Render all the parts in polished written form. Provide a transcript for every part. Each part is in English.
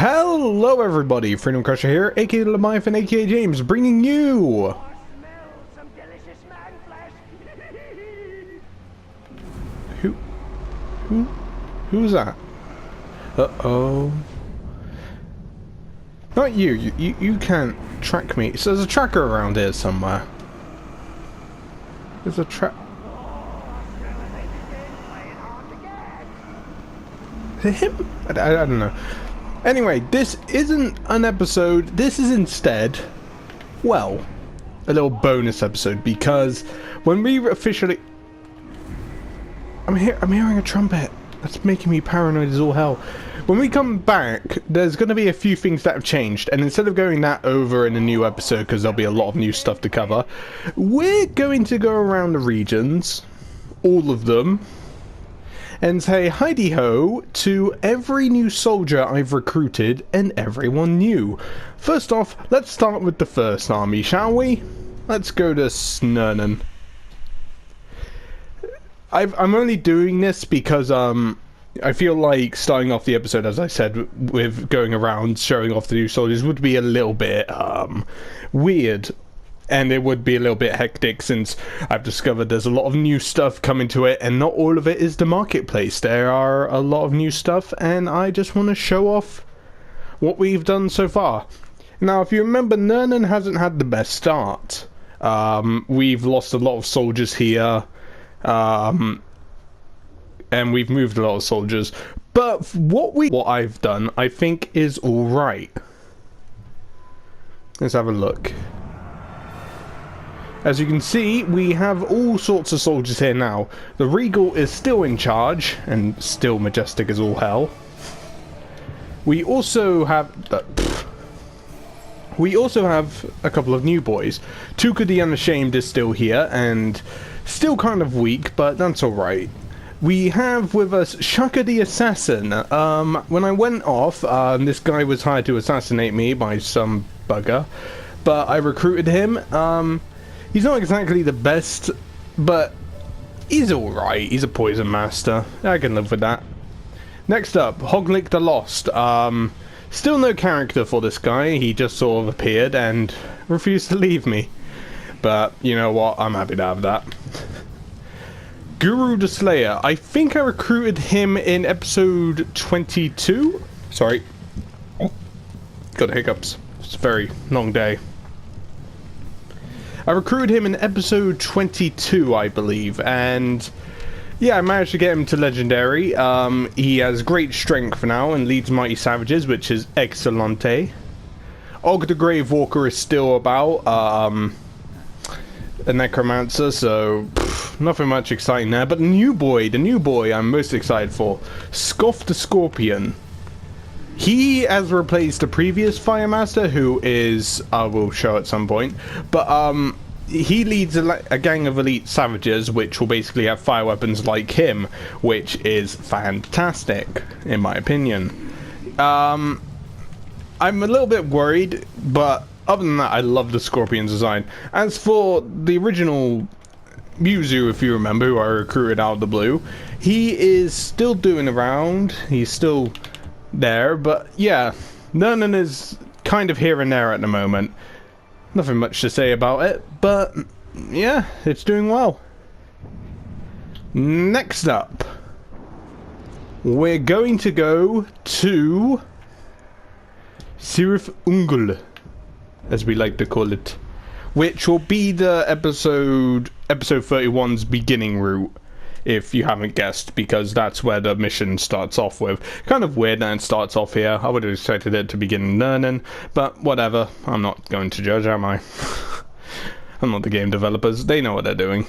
Hello everybody, Freedom Crusher here, aka Leviathan, aka James, bringing you... Some delicious man flesh. Who's that? Uh-oh. Not you. You can't track me. So there's a tracker around here somewhere. There's a track... Is it him? I don't know. Anyway, this isn't an episode. This is instead, well, a little bonus episode, because when we officially... I'm hearing a trumpet. That's making me paranoid as all hell. When we come back, there's going to be a few things that have changed, and instead of going that over in a new episode, because there'll be a lot of new stuff to cover, we're going to go around the regions, all of them, and say hi-de-ho to every new soldier I've recruited and everyone new. First off, let's start with the first army, shall we? Let's go to Snurnen. I'm only doing this because I feel like starting off the episode, as I said, with going around showing off the new soldiers would be a little bit weird. And it would be a little bit hectic, since I've discovered there's a lot of new stuff coming to it, and not all of it is the marketplace. There are a lot of new stuff, and I just want to show off what we've done so far. Now, if you remember, Nurnen hasn't had the best start. We've lost a lot of soldiers here, and we've moved a lot of soldiers. But what I've done, I think, is alright. Let's have a look. As you can see, we have all sorts of soldiers here now. The Regal is still in charge, and still majestic as all hell. We also have a couple of new boys. Tuka the Unashamed is still here, and still kind of weak, but that's alright. We have with us Shaka the Assassin. When I went off, this guy was hired to assassinate me by some bugger, but I recruited him. He's not exactly the best, but he's alright. He's a poison master. I can live with that. Next up, Hoglik the Lost. Still no character for this guy. He just sort of appeared and refused to leave me. But you know what? I'm happy to have that. Guru the Slayer. I think I recruited him in episode 22. Sorry. Got hiccups. It's a very long day. I recruited him in episode 22, I believe, and yeah, I managed to get him to legendary. He has great strength now and leads mighty savages, which is excellente. Og the Grave Walker is still about, a necromancer, so nothing much exciting there. But the new boy I'm most excited for, Scoff the Scorpion. He has replaced the previous Firemaster, who is, I will show at some point, but he leads a gang of elite savages, which will basically have fire weapons like him, which is fantastic, in my opinion. I'm a little bit worried, but other than that, I love the Scorpion's design. As for the original Yuzu, if you remember, who I recruited out of the blue, he is still doing around, he's still there, but yeah, Nurnen is kind of here and there at the moment. Nothing much to say about it, but yeah, it's doing well. Next up, we're going to go to Sirif Ungol, as we like to call it, which will be the episode 31's beginning route, if you haven't guessed, because that's where the mission starts off with. Kind of weird that it starts off here. I would have expected it to begin in Nurnen, but whatever. I'm not going to judge, am I? I'm not the game developers. They know what they're doing.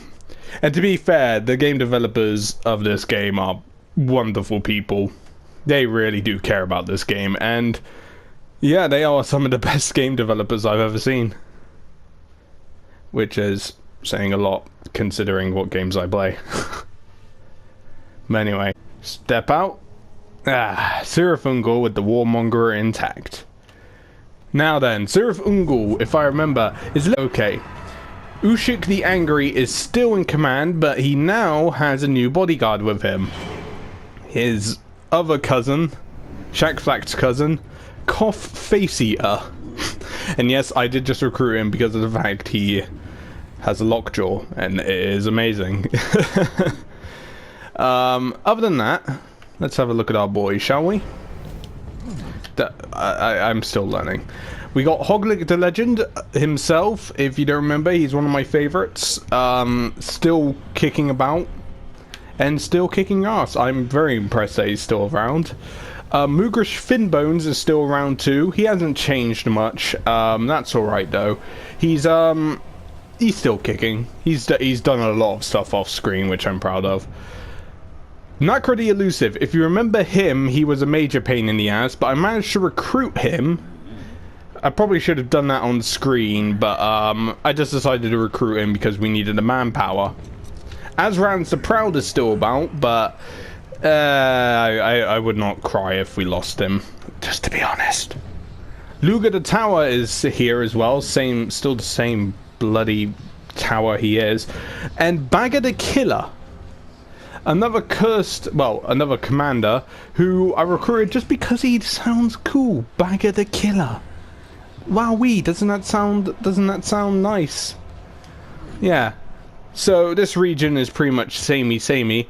And to be fair, the game developers of this game are wonderful people. They really do care about this game, and yeah, they are some of the best game developers I've ever seen. Which is saying a lot, considering what games I play. But anyway, step out. Sirif Ungol with the Warmonger intact. Now then, Sirif Ungol, if I remember, is okay. Ushik the Angry is still in command, but he now has a new bodyguard with him. His other cousin, Shakflak's cousin, Cough Face Eater. And yes, I did just recruit him because of the fact he has a lockjaw, and it is amazing. Other than that, let's have a look at our boys, shall we? I'm still learning. We got Hoglik the Legend himself. If you don't remember, he's one of my favorites. Still kicking about and still kicking ass. I'm very impressed that he's still around. Mugrish Finbones is still around too. He hasn't changed much. That's alright though. He's still kicking. He's done a lot of stuff off screen, which I'm proud of. Nakra the Elusive. If you remember him, he was a major pain in the ass, but I managed to recruit him. I probably should have done that on screen, but I just decided to recruit him because we needed the manpower. Azran's the Proud is still about, but I would not cry if we lost him, just to be honest. Luga the Tower is here as well, still the same bloody tower he is. And Bagger the Killer, another another commander who I recruited just because he sounds cool. Bagger the Killer. Wowee, doesn't that sound nice? Yeah. So this region is pretty much samey,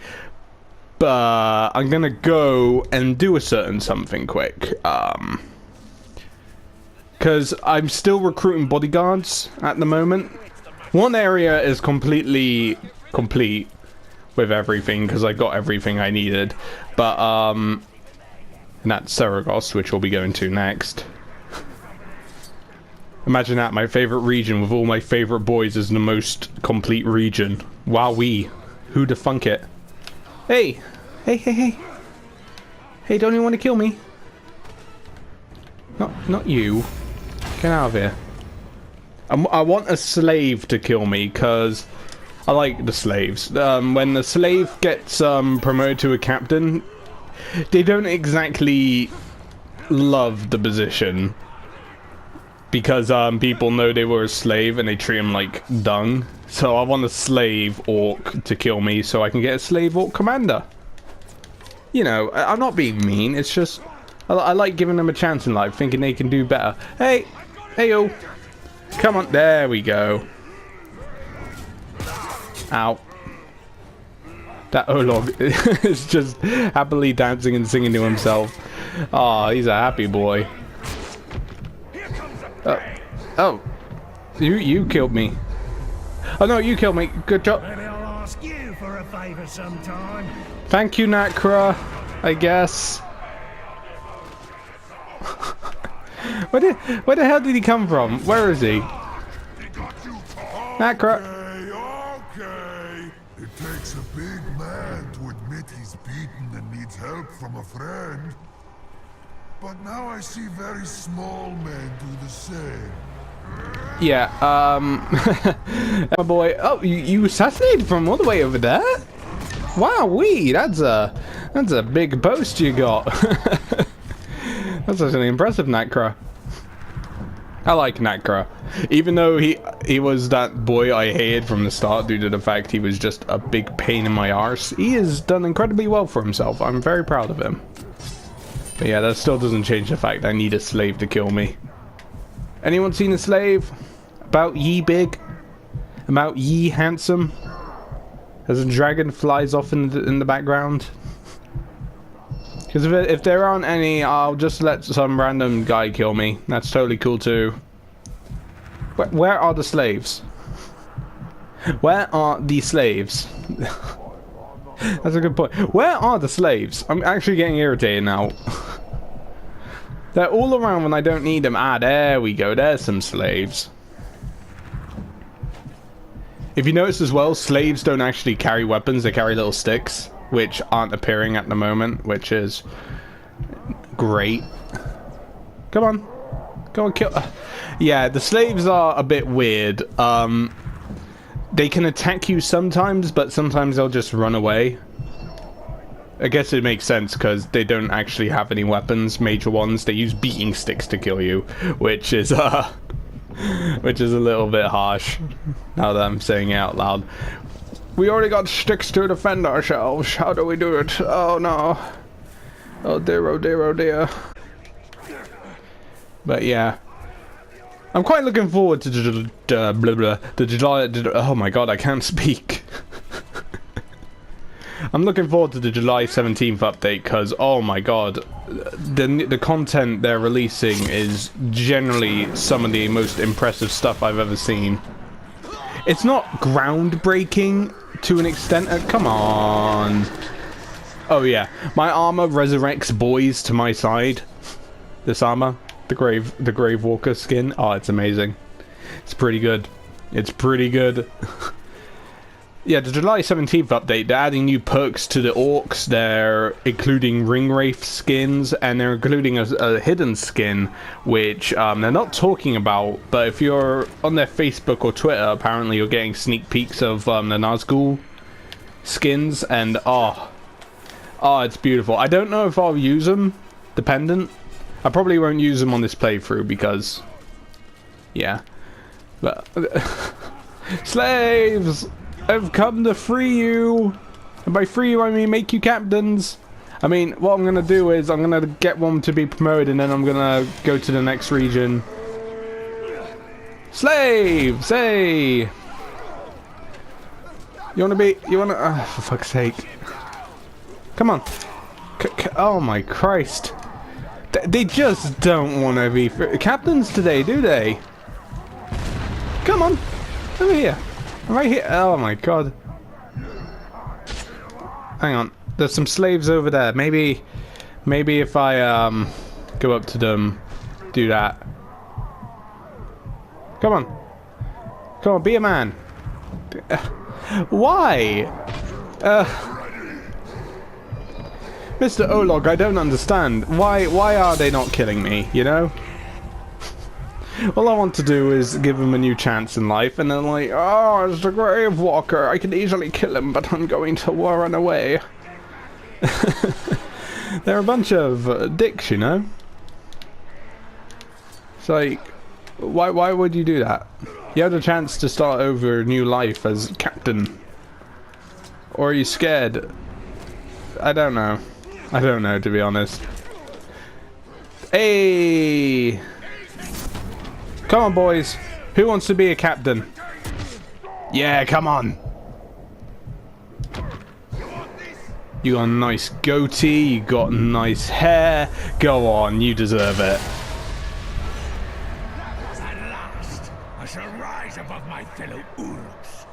but I'm gonna go and do a certain something quick. Because I'm still recruiting bodyguards at the moment. One area is completely complete with everything because I got everything I needed, but and that's Seragos, which we'll be going to next. Imagine that, my favorite region with all my favorite boys is the most complete region. Wowee. Who'da thunk it? Hey! Hey! Hey, don't you want to kill me? Not you. Get out of here. I want a slave to kill me, because I like the slaves. When the slave gets promoted to a captain, they don't exactly love the position. Because people know they were a slave and they treat them like dung. So I want a slave orc to kill me so I can get a slave orc commander. You know, I'm not being mean. It's just I like giving them a chance in life, thinking they can do better. Hey yo, come on, there we go. Ow. That Olog is just happily dancing and singing to himself. Oh, he's a happy boy. Oh, you killed me. Oh no, you killed me. Good job. Maybe I'll ask you for a favor sometime. Thank you, Nakra. I guess. Where the hell did he come from? Where is he? Nakra. Okay. It takes a big man to admit he's beaten and needs help from a friend. But now I see very small men do the same. Yeah, my boy. Oh, you assassinated from all the way over there? Wowee, that's a big boast you got. That's actually impressive, Nakra. I like Nakra. Even though he was that boy I hated from the start due to the fact he was just a big pain in my arse, he has done incredibly well for himself. I'm very proud of him. But yeah, that still doesn't change the fact I need a slave to kill me. Anyone seen a slave? About ye big? About ye handsome? As a dragon flies off in the background? Because if there aren't any, I'll just let some random guy kill me. That's totally cool too. Where are the slaves? Where are the slaves? That's a good point. Where are the slaves? I'm actually getting irritated now. They're all around when I don't need them. Ah, there we go. There's some slaves. If you notice as well, slaves don't actually carry weapons. They carry little sticks, which aren't appearing at the moment, which is great. Come on. Go on, kill. Yeah, the slaves are a bit weird. They can attack you sometimes, but sometimes they'll just run away. I guess it makes sense because they don't actually have any weapons, major ones. They use beating sticks to kill you, which is a little bit harsh. Now that I'm saying it out loud, we already got sticks to defend ourselves. How do we do it? Oh no! Oh dear! Oh dear! Oh dear! But yeah. I'm quite looking forward to the July... Oh my god, I can't speak. I'm looking forward to the July 17th update because, oh my god, the content they're releasing is generally some of the most impressive stuff I've ever seen. It's not groundbreaking to an extent. Come on. Oh yeah, my armor resurrects boys to my side. This armor, the Grave Walker skin. Oh, it's amazing. It's pretty good. It's pretty good. Yeah, the July 17th update, they're adding new perks to the orcs. They're including ring wraith skins, and they're including a hidden skin, which they're not talking about. But if you're on their Facebook or Twitter, apparently you're getting sneak peeks of the Nazgul skins, and oh, it's beautiful. I don't know if I'll use them, dependent. I probably won't use them on this playthrough because, yeah. But slaves! I've come to free you! And by free you, I mean make you captains. I mean, what I'm gonna do is I'm gonna get one to be promoted and then I'm gonna go to the next region. Slaves! Hey! You wanna... for fuck's sake. Come on. Oh my Christ. They just don't want to be captains today, do they? Come on. Over here. Right here. Oh my god. Hang on. There's some slaves over there. Maybe if I go up to them, do that. Come on. Come on, be a man. Why? Mr. Olog, I don't understand. Why are they not killing me, you know? All I want to do is give them a new chance in life, and then like, oh, it's the Grave Walker. I can easily kill him, but I'm going to run away. They're a bunch of dicks, you know? It's like, why would you do that? You had a chance to start over a new life as captain. Or are you scared? I don't know. I don't know, to be honest. Hey! Come on, boys. Who wants to be a captain? Yeah, come on. You got a nice goatee, you got nice hair. Go on, you deserve it. At last, I shall rise above my fellow Uruks.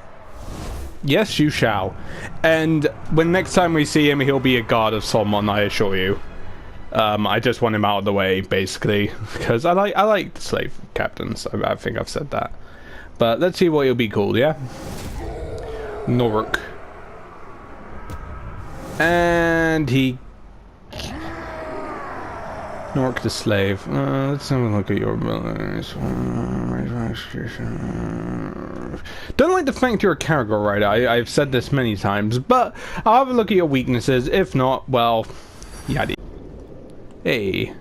Yes, you shall. And when next time we see him, he'll be a guard of someone, I assure you. I just want him out of the way, basically, because I like the slave captains. I think I've said that. But let's see what he'll be called, yeah? Noruk. And he... Noruk the slave. Let's have a look at your abilities. Don't like the fact you're a character writer. I've said this many times, but I'll have a look at your weaknesses. If not, well, yada. Hey.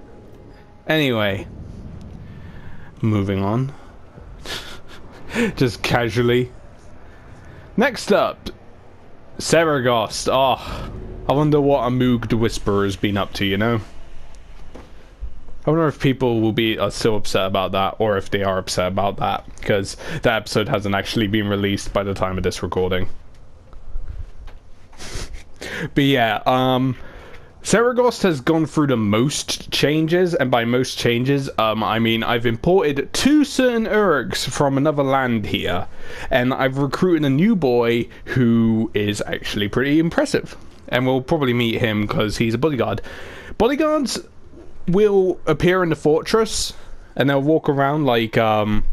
Anyway. Moving on. Just casually. Next up. Saragost. Oh. I wonder what a Moog the Whisperer has been up to, you know? I wonder if people will be still upset about that, or if they are upset about that, because that episode hasn't actually been released by the time of this recording. But yeah, Saragost has gone through the most changes, and by most changes, I mean I've imported 2 certain Uruks from another land here, and I've recruited a new boy who is actually pretty impressive, and we'll probably meet him because he's a bodyguard. Bodyguards will appear in the fortress, and they'll walk around like normal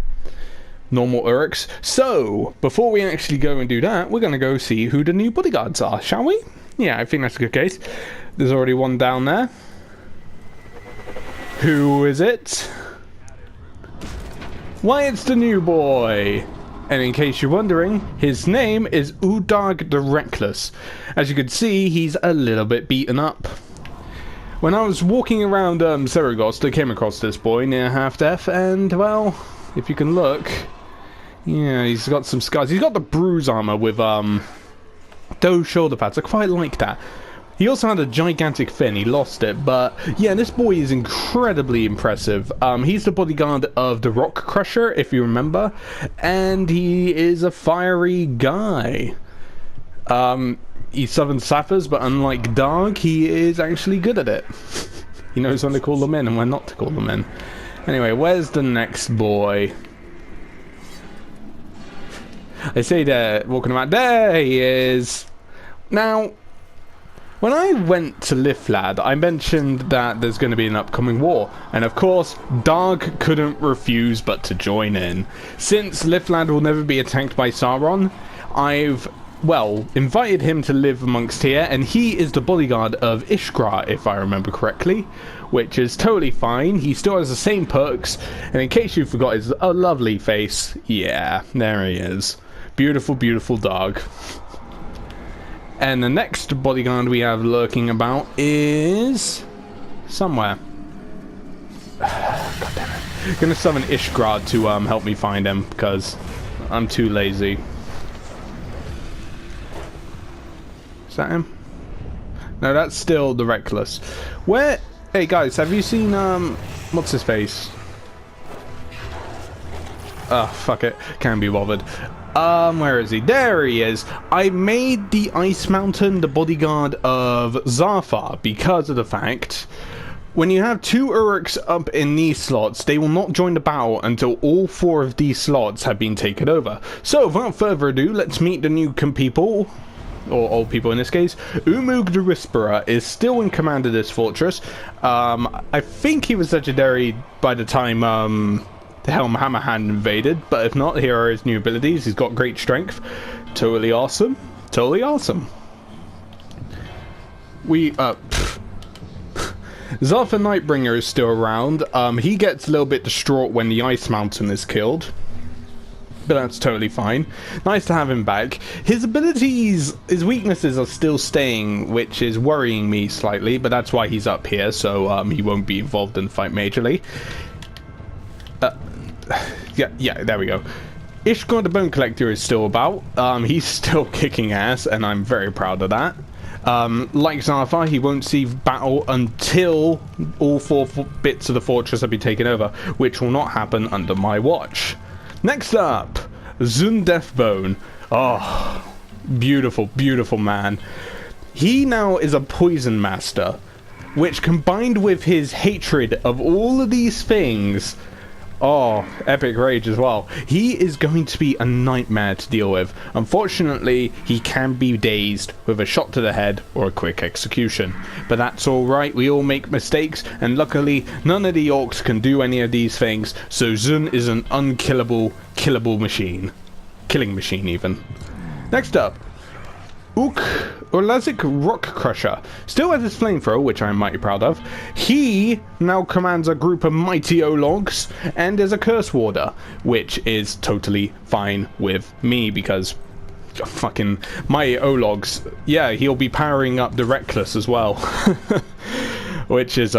Uruks. So, before we actually go and do that, we're going to go see who the new bodyguards are, shall we? Yeah, I think that's a good case. There's already one down there. Who is it? Why, it's the new boy! And in case you're wondering, his name is Udag the Reckless. As you can see, he's a little bit beaten up. When I was walking around Saragost, I came across this boy near half-death, and, well, if you can look, yeah, he's got some scars. He's got the bruise armor with those shoulder pads. I quite like that. He also had a gigantic fin. He lost it, but yeah, this boy is incredibly impressive. He's the bodyguard of the Rock Crusher, if you remember, and he is a fiery guy. He summons sappers, but unlike Darg, he is actually good at it. He knows when to call them in and when not to call them in. Anyway, where's the next boy? I say they're walking around. There he is! Now, when I went to Liflad, I mentioned that there's going to be an upcoming war, and of course, Darg couldn't refuse but to join in. Since Liflad will never be attacked by Sauron, I've, well, invited him to live amongst here, and he is the bodyguard of Ishgra, if I remember correctly, which is totally fine. He still has the same perks, and in case you forgot his lovely face, yeah, there he is. Beautiful, beautiful dog. And the next bodyguard we have lurking about is somewhere. God damn it. I'm gonna summon Ishgrad to help me find him because I'm too lazy. Is that him? No, that's still the Reckless. Where? Hey guys, have you seen what's his face? Oh, fuck it. Can't be bothered. Where is he? There he is. I made the Ice Mountain the bodyguard of Zarfar because of the fact when you have 2 Uruks up in these slots, they will not join the battle until all 4 of these slots have been taken over. So, without further ado, let's meet the new people. Or old people in this case. Umug the Whisperer is still in command of this fortress. I think he was legendary by the time the Helm Hammerhand invaded, but if not, here are his new abilities. He's got great strength. Totally awesome. Totally awesome. Zarfar Nightbringer is still around. He gets a little bit distraught when the Ice Mountain is killed, but that's totally fine. Nice to have him back. His abilities, his weaknesses are still staying, which is worrying me slightly, but that's why he's up here, so he won't be involved in the fight majorly. Yeah, there we go. Ishgard the Bone Collector is still about. He's still kicking ass, and I'm very proud of that. Like Zarfar, he won't see battle until all 4 bits of the fortress have been taken over, which will not happen under my watch. Next up, Zun Deathbone. Oh, beautiful, beautiful man. He now is a poison master, which combined with his hatred of all of these things, oh, epic rage as well. He is going to be a nightmare to deal with. Unfortunately, he can be dazed with a shot to the head or a quick execution. But that's alright, we all make mistakes, and luckily, none of the orcs can do any of these things, so Zun is an unkillable, killable machine. Killing machine, even. Next up, Urlazik Rock Crusher. Still has his flamethrower, which I'm mighty proud of. He now commands a group of mighty Ologs, and is a Curse Warder, which is totally fine with me, because fucking my Ologs, yeah, he'll be powering up the Reckless as well. which is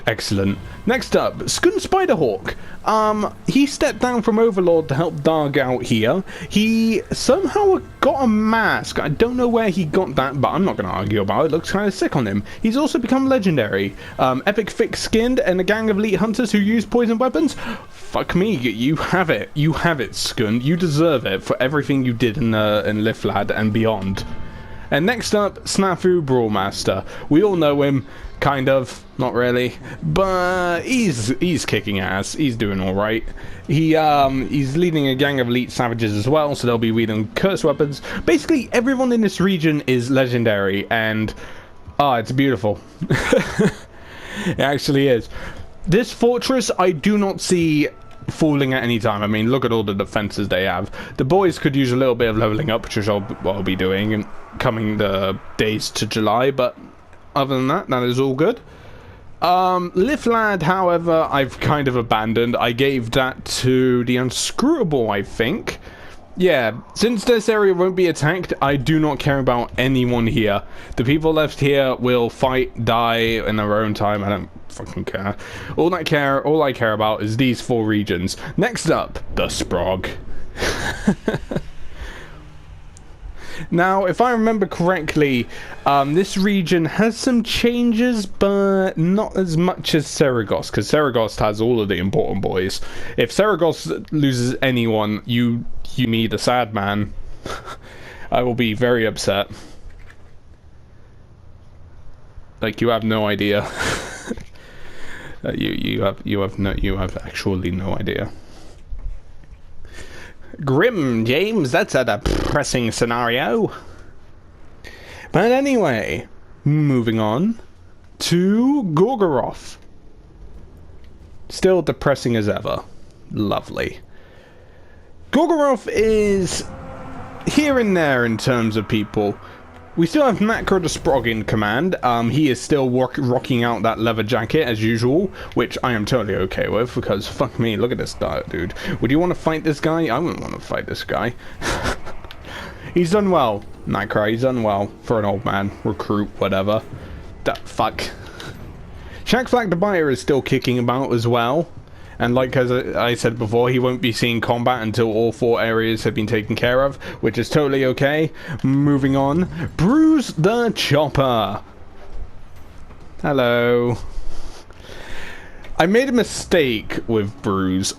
excellent. Next up, Skun Spiderhawk. He stepped down from Overlord to help Darg out here. He somehow got a mask. I don't know where he got that, but I'm not going to argue about it. Looks kind of sick on him. He's also become legendary. Epic thick-skinned and a gang of elite hunters who use poison weapons. Fuck me, you have it. You have it, Skun. You deserve it for everything you did in Liflad and beyond. And next up, Snafu Brawlmaster. We all know him, kind of, not really, but he's kicking ass. He's doing all right. He's leading a gang of elite savages as well, so they'll be wielding curse weapons. Basically, everyone in this region is legendary, and it's beautiful. It actually is. This fortress, I do not see falling at any time. I mean, look at all the defenses they have. The boys could use a little bit of leveling up, which I'll be doing in coming the days to July, but other than that, that is all good. Liflad, however, I've kind of abandoned. I gave that to the Unscrutable, I think. Yeah, since this area won't be attacked, I do not care about anyone here. The people left here will fight, die in their own time. I don't fucking care. All I care about is these 4 regions. Next up, the Sprog. Now, if I remember correctly, this region has some changes, but not as much as Saragost, because Saragost has all of the important boys. If Saragost loses anyone, you me, the sad man, I will be very upset. Like, you have no idea. You have actually no idea. Grim, James, that's a depressing scenario. But anyway, moving on to Gorgoroth. Still depressing as ever. Lovely. Gorgoroth is here and there in terms of people. We still have Macro the Sprog in command. He is still rocking out that leather jacket as usual, which I am totally okay with, because fuck me, look at this dude. Would you want to fight this guy? I wouldn't want to fight this guy. He's done well, Macro, he's done well for an old man, recruit, whatever. Fuck. Shaxflack the Biter is still kicking about as well. And like as I said before, he won't be seeing combat until all 4 areas have been taken care of, which is totally okay. Moving on. Bruise the Chopper. Hello. I made a mistake with Bruise.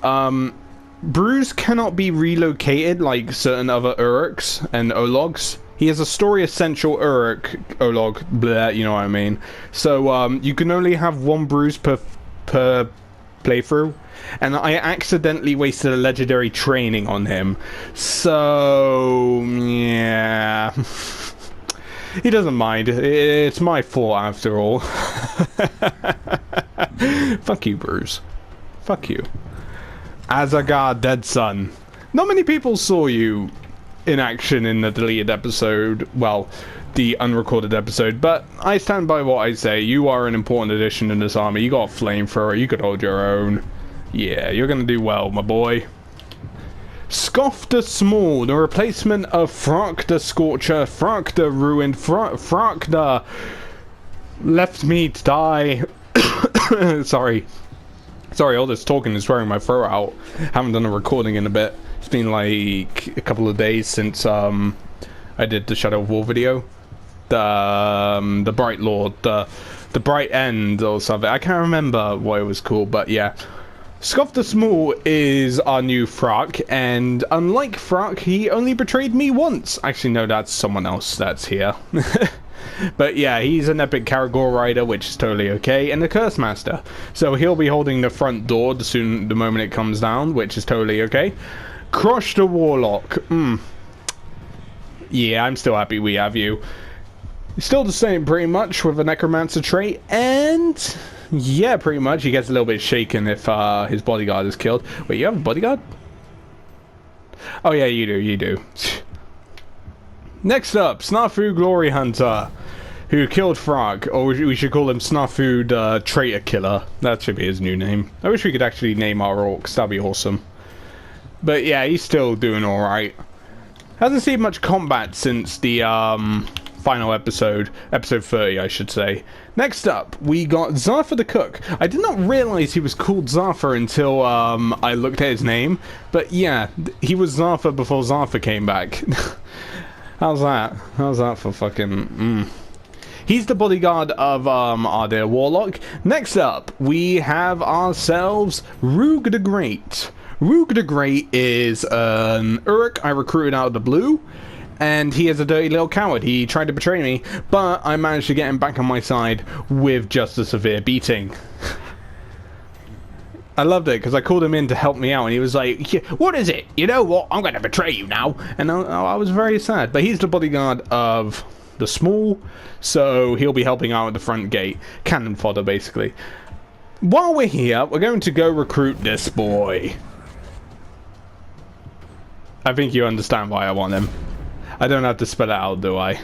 Bruise cannot be relocated like certain other Uruks and Ologs. He has a story essential Uruk, Olog, blah, you know what I mean. So you can only have 1 Bruise per playthrough, and I accidentally wasted a legendary training on him, so yeah. He doesn't mind. It's my fault after all. Fuck you, Bruce. Fuck you. Azagar, Dead Son. Not many people saw you in action in the deleted episode, well, the unrecorded episode, but I stand by what I say. You are an important addition in this army. You got a flamethrower, you could hold your own. Yeah, you're gonna do well, my boy. Scoff the Small, the replacement of Frock the Scorcher, Frock the Ruined, Frock the Left Me to Die. Sorry, all this talking is wearing my throat out. Haven't done a recording in a bit. It's been like a couple of days since I did the Shadow of War video. The Bright Lord, the Bright End or something. I can't remember what it was called, but yeah. Scoff the Small is our new Frock, and unlike Frock, he only betrayed me once. Actually, no, that's someone else that's here. But yeah, he's an epic Karagor rider, which is totally okay, and a Curse Master. So he'll be holding the front door the moment it comes down, which is totally okay. Crush the Warlock. Yeah, I'm still happy we have you. Still the same pretty much with a Necromancer trait, and yeah, pretty much he gets a little bit shaken if his bodyguard is killed. Wait, you have a bodyguard? Oh yeah, you do. Next up, Snafu Glory Hunter, who killed Frog, or we should call him Snafu the Traitor Killer. That should be his new name. I wish we could actually name our orcs, that'd be awesome. But yeah, he's still doing alright. Hasn't seen much combat since the final episode 30 I should say. Next up, we got Zarfa the Cook. I did not realize he was called Zarfa until I looked at his name, but yeah, he was Zarfa before Zarfa came back. How's that? How's that for fucking... He's the bodyguard of our dear Warlock. Next up, we have ourselves Roog the Great. Roog the Great is an Uruk I recruited out of the blue, and he is a dirty little coward. He tried to betray me, but I managed to get him back on my side with just a severe beating. I loved it because I called him in to help me out, and he was like, yeah, what is it? You know what? I'm going to betray you now. And I was very sad. But he's the bodyguard of the Small, so he'll be helping out at the front gate. Cannon fodder, basically. While we're here, we're going to go recruit this boy. I think you understand why I want him. I don't have to spell it out, do I?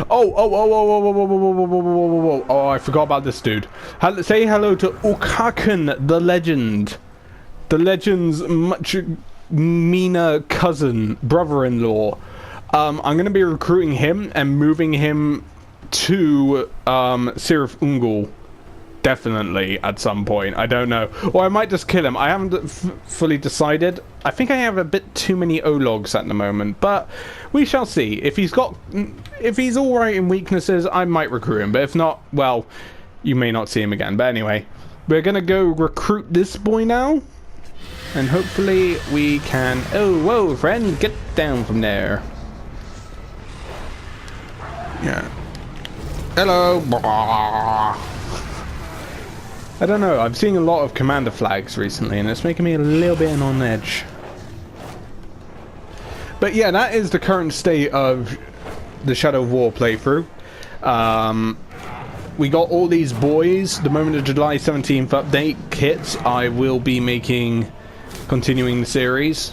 Oh, I forgot about this dude. Say hello to Okaken, the legend. The legend's much meaner cousin, brother-in-law. I'm going to be recruiting him and moving him to Sirif Ungol definitely at some point. I don't know. Or I might just kill him. I haven't fully decided. I think I have a bit too many O-logs at the moment, but we shall see. If he's alright in weaknesses, I might recruit him. But if not, well, you may not see him again. But anyway, we're gonna go recruit this boy now. And hopefully we can... Oh, whoa, friend, get down from there. Yeah. Hello. I don't know, I'm seeing a lot of commander flags recently, and it's making me a little bit on edge. But yeah, that is the current state of the Shadow of War playthrough. We got all these boys. The moment the July 17th update hits, I will be continuing the series.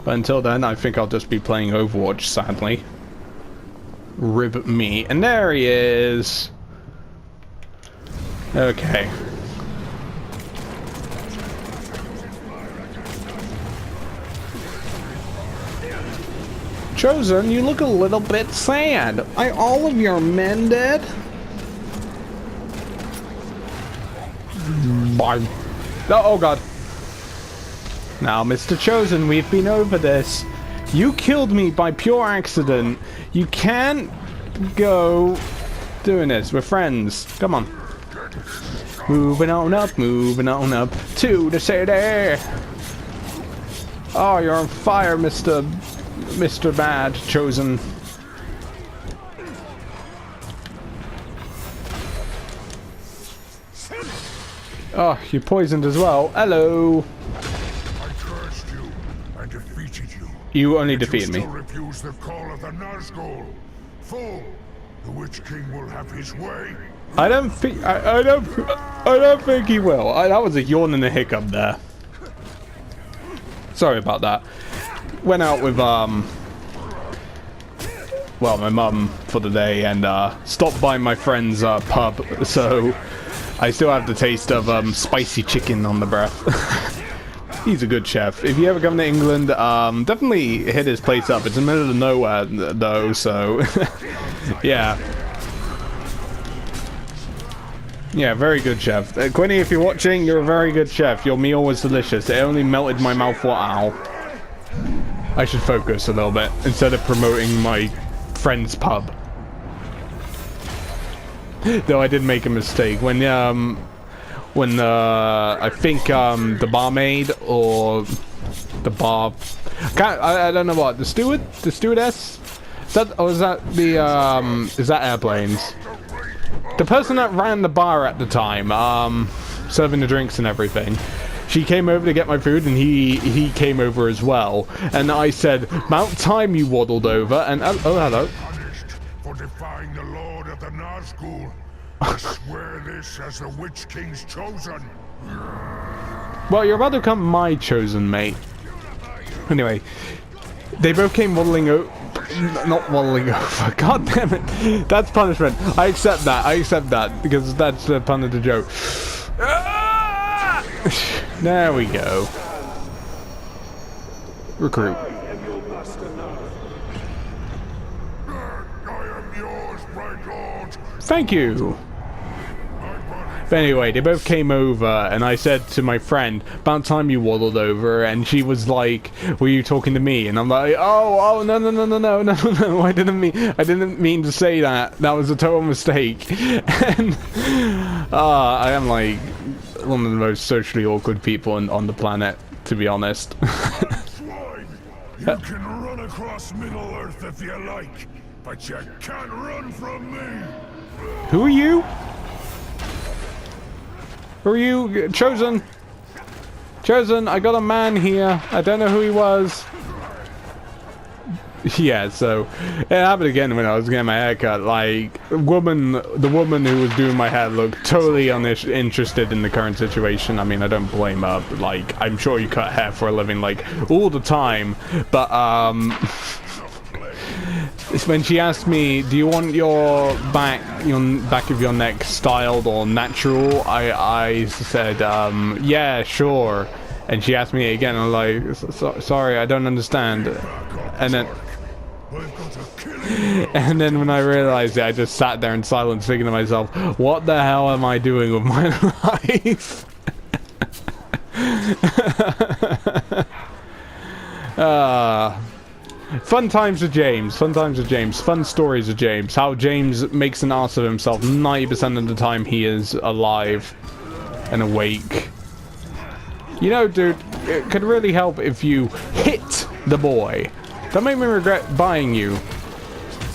But until then, I think I'll just be playing Overwatch, sadly. Rib me. And there he is! Okay. Chosen, you look a little bit sad. Are all of your men dead? Bye. Oh god. Now, Mr. Chosen, we've been over this. You killed me by pure accident. You can't go doing this. We're friends. Come on. Moving on up to the city. Oh, you're on fire, Mr. Bad Chosen. Oh, you poisoned as well. Hello. I cursed you and defeated you. You only defeated me. You still refuse the call of the Nazgul. Fool, the Witch King will have his way. I don't think I don't think he will. That was a yawn and a hiccup there. Sorry about that. Went out with well, my mum for the day and stopped by my friend's pub, so I still have the taste of spicy chicken on the breath. He's a good chef. If you ever come to England, definitely hit his place up. It's in the middle of nowhere though, so yeah. Yeah, very good chef. Quinny, if you're watching, you're a very good chef. Your meal was delicious. It only melted my mouth. Wow. I should focus a little bit instead of promoting my friend's pub. Though I did make a mistake when I think the barmaid or the bar, I don't know what, the stewardess, is that airplanes? The person that ran the bar at the time, serving the drinks and everything, she came over to get my food, and he came over as well. And I said, "About time you waddled over." And oh, hello. Punished for defying the Lord of the Nazgul. I swear this as the Witch King's chosen. Well, you're about to become my chosen, mate. Anyway, they both came waddling over. Not waddling over. God damn it. That's punishment. I accept that because that's the pun of the joke. There we go. Recruit. I am yours, my lord. Thank you. But anyway, they both came over, and I said to my friend, "About time you waddled over," and she was like, "Were you talking to me?" And I'm like, "Oh, no, I didn't mean to say that. That was a total mistake." And I am like one of the most socially awkward people on the planet, to be honest. Swine, you can run across Middle-earth if you like, but you can't run from me. Who are you? Who are you? Chosen? Chosen, I got a man here. I don't know who he was. Yeah, so it happened again when I was getting my hair cut. Like, the woman who was doing my hair looked totally uninterested in the current situation. I mean, I don't blame her. But, like, I'm sure you cut hair for a living, like, all the time. But, it's when she asked me, "Do you want your back of your neck styled or natural?" I said, "Yeah, sure." And she asked me again, and I'm like, "Sorry, I don't understand." And then, I've got a killing. And then when I realized it, I just sat there in silence thinking to myself, what the hell am I doing with my life? Fun times with James. Fun times with James. Fun stories with James. How James makes an ass of himself 90% of the time he is alive and awake. You know, dude, it could really help if you hit the boy. Don't make me regret buying you.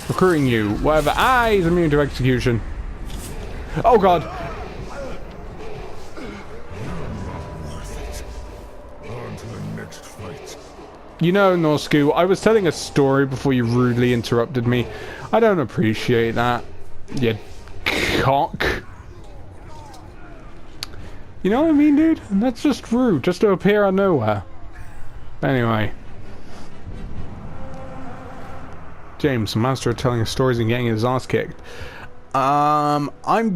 Recruiting you. Whatever. Ah, he's immune to execution. Oh, God. On to the next fight. You know, Norsku, I was telling a story before you rudely interrupted me. I don't appreciate that. You cock. You know what I mean, dude? That's just rude, just to appear out of nowhere. Anyway. James, master of telling stories and getting his ass kicked. I'm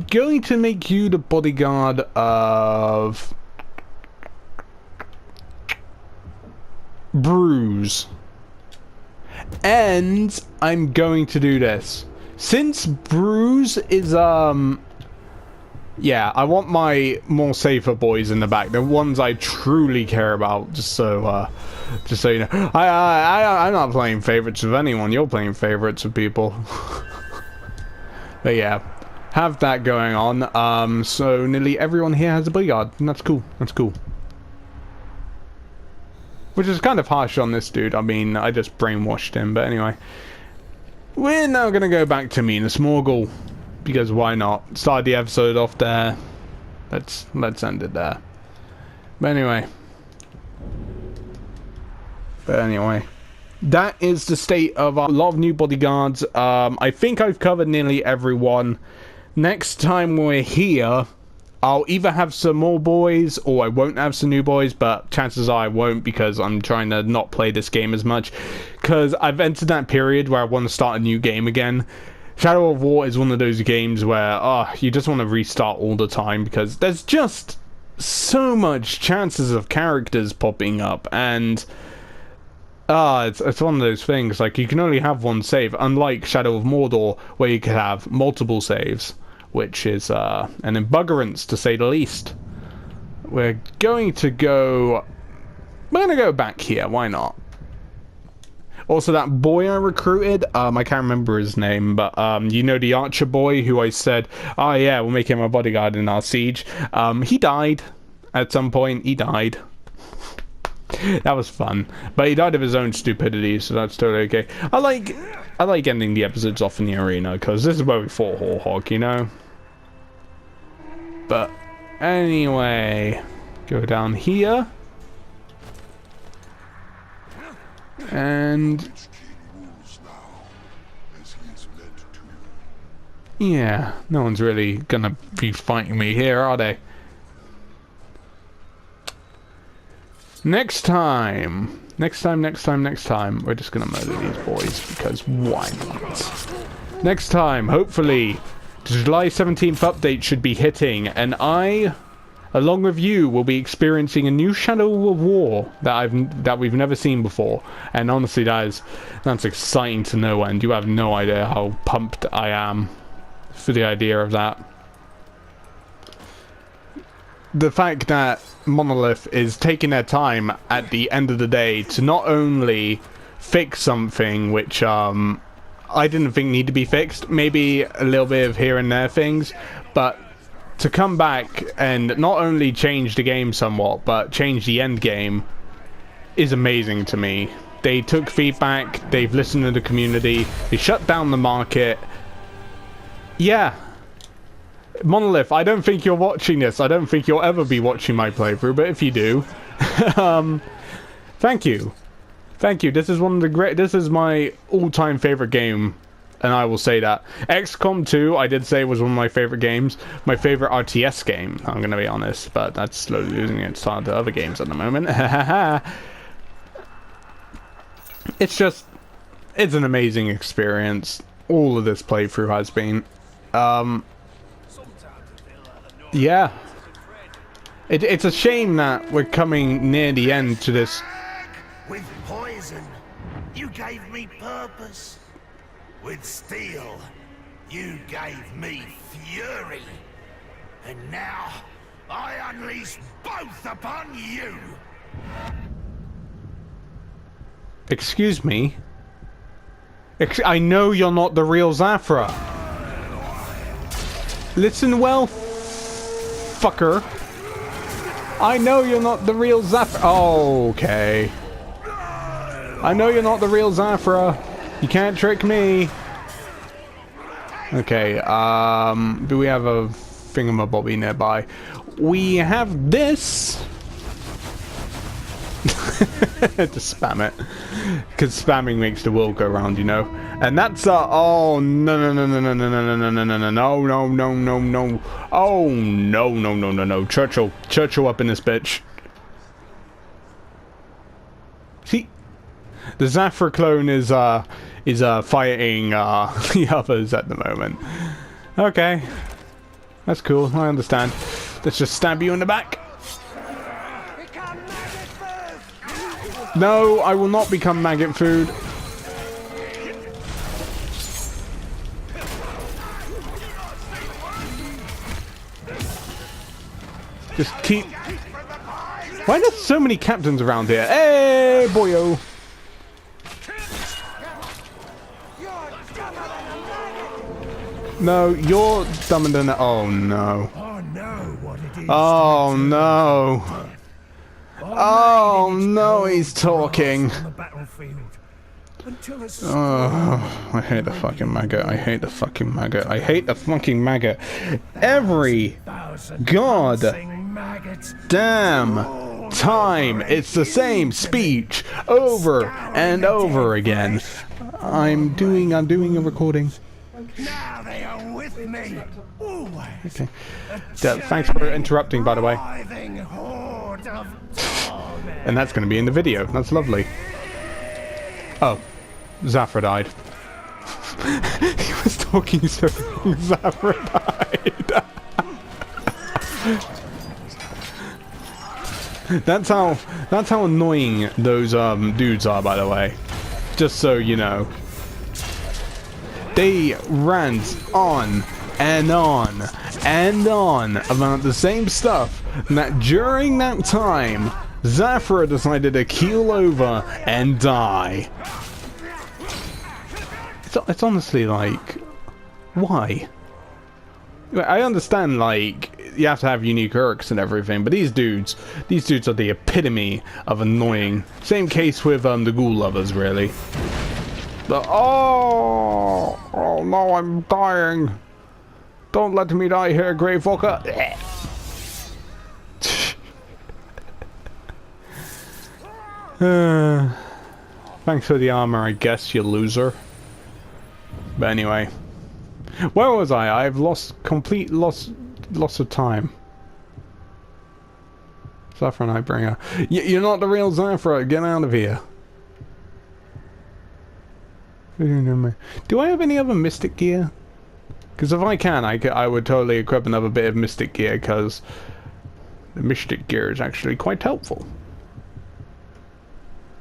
going to make you the bodyguard of... Bruise. And I'm going to do this. Since Bruise is, yeah, I want my more safer boys in the back. The ones I truly care about, just so you know. I'm not playing favorites with anyone. You're playing favorites with people. But yeah, have that going on. So nearly everyone here has a bodyguard, and that's cool. That's cool. Which is kind of harsh on this dude. I mean, I just brainwashed him. But anyway, we're now gonna go back to Minas Morgul. Because why not? Start the episode off there. Let's end it there. But anyway. That is the state of a lot of new bodyguards. I think I've covered nearly everyone. Next time we're here, I'll either have some more boys or I won't have some new boys, but chances are I won't because I'm trying to not play this game as much. Because I've entered that period where I want to start a new game again. Shadow of War is one of those games where you just want to restart all the time because there's just so much chances of characters popping up, and it's one of those things, like, you can only have one save, unlike Shadow of Mordor where you could have multiple saves, which is an embuggerance to say the least. We're going to go back here, why not? Also, that boy I recruited, I can't remember his name, but you know, the archer boy who I said, oh yeah, we'll make him a bodyguard in our siege. He died at some point. He died. That was fun, but he died of his own stupidity, so that's totally okay. I like ending the episodes off in the arena because this is where we fought Horhog, you know. But anyway, go down here. And yeah, no one's really gonna be fighting me here, are they? Next time, we're just gonna murder these boys because why not? Next time, hopefully, the July 17th update should be hitting, and I, along with you, will be experiencing a new Shadow of War that we've never seen before. And honestly, that's exciting to no end. You have no idea how pumped I am for the idea of that. The fact that Monolith is taking their time at the end of the day to not only fix something which I didn't think needed to be fixed, maybe a little bit of here and there things, but to come back and not only change the game somewhat, but change the end game is amazing to me. They took feedback, they've listened to the community, they shut down the market. Yeah. Monolith, I don't think you're watching this. I don't think you'll ever be watching my playthrough, but if you do, thank you. Thank you. This is this is my all-time favorite game. And I will say that. XCOM 2, I did say, was one of my favorite games. My favorite RTS game, I'm going to be honest. But that's slowly losing its time to other games at the moment. It's an amazing experience. All of this playthrough has been. Yeah. It's a shame that we're coming near the end to this. With poison. you gave me purpose. With steel, you gave me fury. And now, I unleash both upon you! Excuse me? I know you're not the real Zafra. Listen well, fucker. I know you're not the real Zafra. Oh, okay. I know you're not the real Zafra. You can't trick me. Okay, do we have a thingamabobby nearby? We have this. Just spam it. Because spamming makes the world go round, you know. And that's oh no no no no no no no no no no no no no no no. Oh no no no no no. Churchill up in this bitch. See, the Zafra clone is fighting the others at the moment. Okay, that's cool. I understand. Let's just stab you in the back. No, I will not become maggot food. Just keep... Why are there so many captains around here? Hey, boyo! No, you're dumber than... Oh, no. Oh, no. Oh, no, he's talking. Oh, I hate the fucking maggot. I hate the fucking maggot. I hate the fucking maggot. Every god damn time it's the same speech over and over again. I'm doing a recording. Now they are with me. Okay. Thanks for interrupting, by the way. And that's going to be in the video. That's lovely. Oh, Zafra died. He was talking so long, Zafra died. That's how annoying those dudes are, by the way. Just so you know. They rant on and on and on about the same stuff, and that during that time Zafra decided to keel over and die. It's honestly like, why? I understand, like, you have to have unique Urks and everything, but these dudes are the epitome of annoying. Same case with the Ghoul Lovers, really. But oh no, I'm dying. Don't let me die here, Grave Walker. Thanks for the armor, I guess, you loser. But anyway, where was I? I've complete loss of time. Zafra Nightbringer. You're not the real Zafra. Get out of here. Do I have any other Mystic gear? Because if I can, I would totally equip another bit of Mystic gear, because the Mystic gear is actually quite helpful.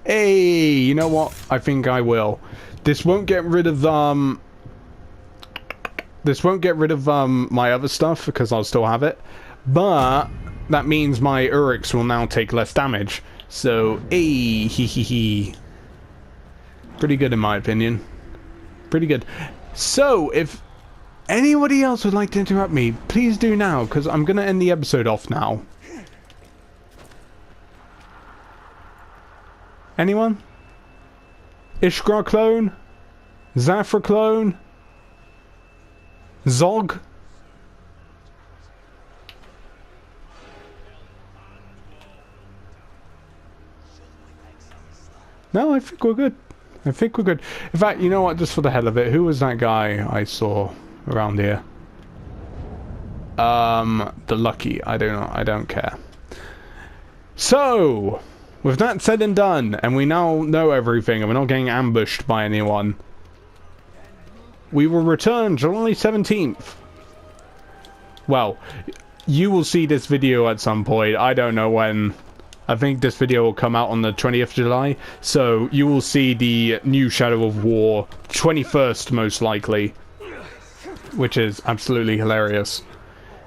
Hey, you know what? I think I will. This won't get rid of my other stuff, because I'll still have it. But that means my Uryx will now take less damage. So, hey, hee. Pretty good in my opinion. Pretty good. So, if anybody else would like to interrupt me, please do now, because I'm going to end the episode off now. Anyone? Ishgra clone? Zafra clone? Zog? No, I think we're good. I think we're good. In fact, you know what? Just for the hell of it, who was that guy I saw around here? The Lucky. I don't care. So, with that said and done, and we now know everything, and we're not getting ambushed by anyone, we will return July 17th. Well, you will see this video at some point. I don't know when. I think this video will come out on the 20th of July, so you will see the new Shadow of War 21st most likely, which is absolutely hilarious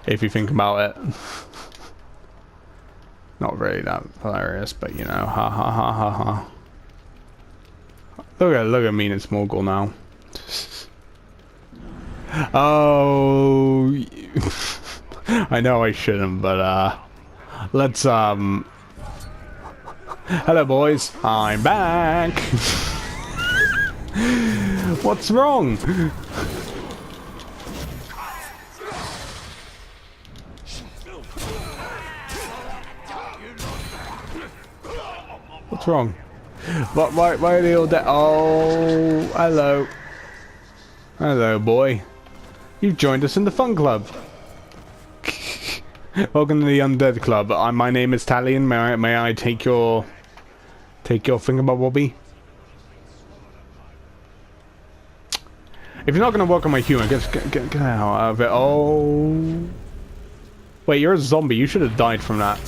if you think about it. Not really that hilarious, but you know, ha ha ha ha ha. Look at me and Smorgle now. Oh, I know I shouldn't, but let's hello boys, I'm back. What's wrong? What's wrong? Why are they all dead? Oh, hello. Hello, boy. You've joined us in the fun club. Welcome to the Undead Club. My name is Talion. May I take your thingamabobby? If you're not gonna welcome my human, get out of it. Oh, wait, you're a zombie. You should have died from that.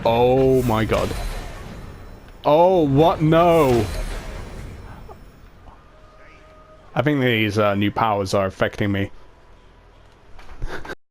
Oh my god. Oh, what? No. I think these new powers are affecting me.